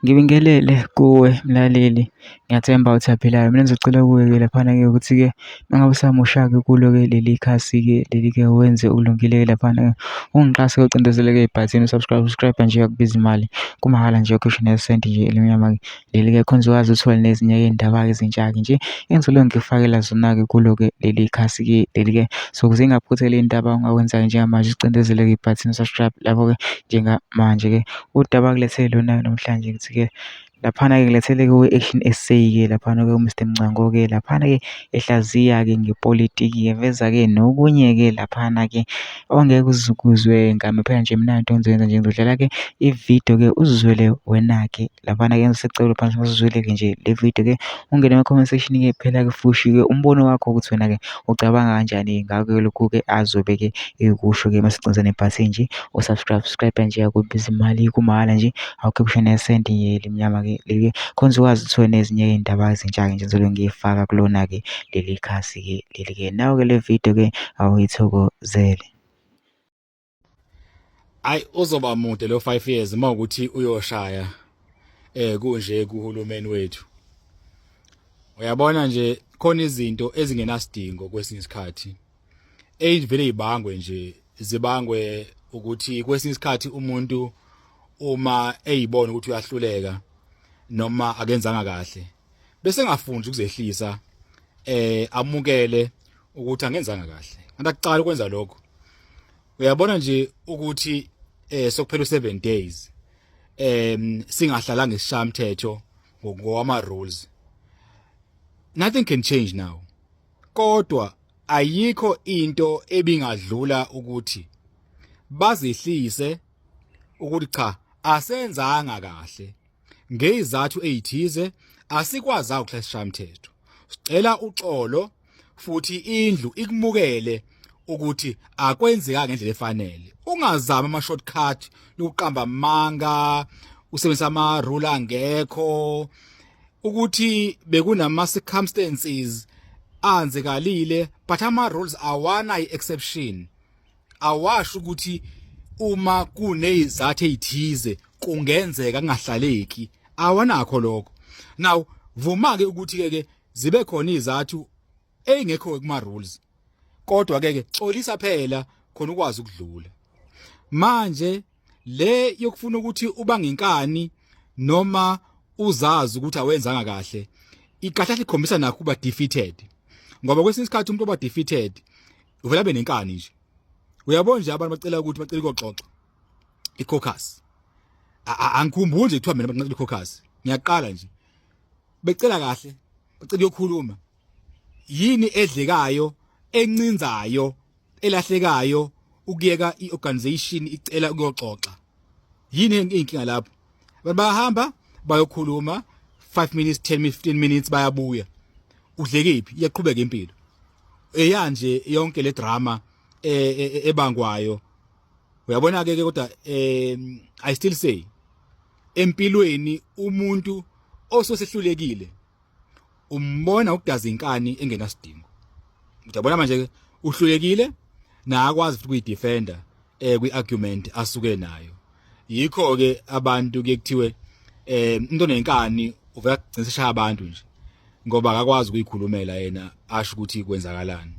Ngibingelele kuwe mlaleli, ngiyathemba uthaphilayo. Mina ngizocela kuwe-ke laphana-ke ukuthi-ke uma ngabe usamusha-ke kulo-ke leli khasi-ke leli-ke wenze ulungile-ke laphana-ke ungiqase ucindezeleke ibhathini subscribe nje akubizi imali kumahhala nje ukhishwa nesenti nje elimnyama-ke leli-ke khona uzokwazi uthole nezinye iy'ndaba-ke ezintsha-ke nje engizoloku ngikufakela zona-ke kulo-ke leli khasi-ke leli-ke. So ukuze ingaphutheli iy'ndaba ongakwenza-ke njengamanje ucindezeleke ibhathini subscribe lapho-ke njengamanje-ke udaba akulethe lona namhlanje kuthi-ke laphana-ke ngilethele-ke we-Action SA-ke laphana-ke u-Mr Mngcango-ke laphana-ke ehlaziya-ke ngepolitiki eveza-ke nokunye-ke laphana-ke ongeke uzukuzwe ngame phela nje mnandi engizoyenza nje ngizodlala-ke ividiyo-ke uzizwele wena-ke laphana-ke ngisecela phansi masizwile-ke nje le video-ke ungene ema-comment section-ke phela-ke fushi-ke umbono wakho ukuthi wena-ke ucabanga kanjani ngako lokhu-ke azobe-ke ekusho-ke masicindezela nebhathini nje usubscribe nje akubizi imali kumahhala nje awukhiphishe nesenti nje elimnyama-ke leli-ke khona uzokwazi ukuthola nezinye iy'ndaba ezintsha-ke nje engizobe ngiyifaka kulona-ke leli khasi-ke leli-ke. Nawe-ke le video-ke awuyithokozele. Ayi uzoba mude lo 5 years mawukuthi uyoshaya kunje kuhulumeni wethu. Uyabona nje khona izinto ezingenasidingo kwesinye isikhathi vele ibangwe nje zibangwe ukuthi kwesinye isikhathi umuntu uma eyibona ukuthi uyahluleka noma akenzanga kahle bese ngafuni ukuzehlisa amukele ukuthi angenzanga kahle. Kanti akucala ukwenza lokho. Uyabona nje ukuthi sokuphela u7 days singahlalanga isishaya umthetho ngokwama rules. Nothing can change now. Kodwa ayikho into ebingadlula ukuthi bazihlise ukuthi cha asenzanga kahle ngezathu ezithize asikwazi ukuhlalisha umthetho. Sicela uxolo futhi indlu ikumukele ukuthi akwenzeka ngendlela efanele. Ungazama ama shortcut lokuqamba amanga usebenzisa ama rule angekho ukuthi bekunama circumstances anzekalile but ama rules awana i-exception. Awasho ukuthi uma kunezathu ezithize kungenzeka kungahlaleki awanakho lokho. Now vuma ke ukuthi ke zibe khona izathu engekho kuma rules kodwa ke xolisa phela khona ukwazi ukudlula. Manje le yokufuna ukuthi ubange inkani noma uzazi ukuthi awenzanga kahle ikahle ikhombisa nakho kuba defeated ngoba kwesinye isikhathi umuntu oba defeated uvela benenkani nje. Uyabona nje abantu bacela ukuthi bacela ukuxoxa i-caucus angikhumbuli nje kuthiwa mina bacela i-caucus ngiyaqala nje becela kahle bacela ukukhuluma yini edlekayo encinzayo elahlekayo ukuyeka iorganization icela ukuyoxoxa yini inkinga lapho. Abantu bayahamba bayokhuluma 5 minutes 10 15 minutes bayabuya udlekephi iyaqhubeka impilo eyanje yonke le drama ebangwayo. Uyabona ke kodwa I still say empilweni umuntu ososehlulekile umbona ukudaza inkani engenasidingo. Uyabona manje uhlulekile na akwazi futhi ukuyidefender kwi-argument asuke nayo. Yikho ke abantu ke kuthiwe into nenkani uvela kugcina seshaya abantu nje ngoba akakwazi ukuyikhulumela yena asho ukuthi kwenzakalani.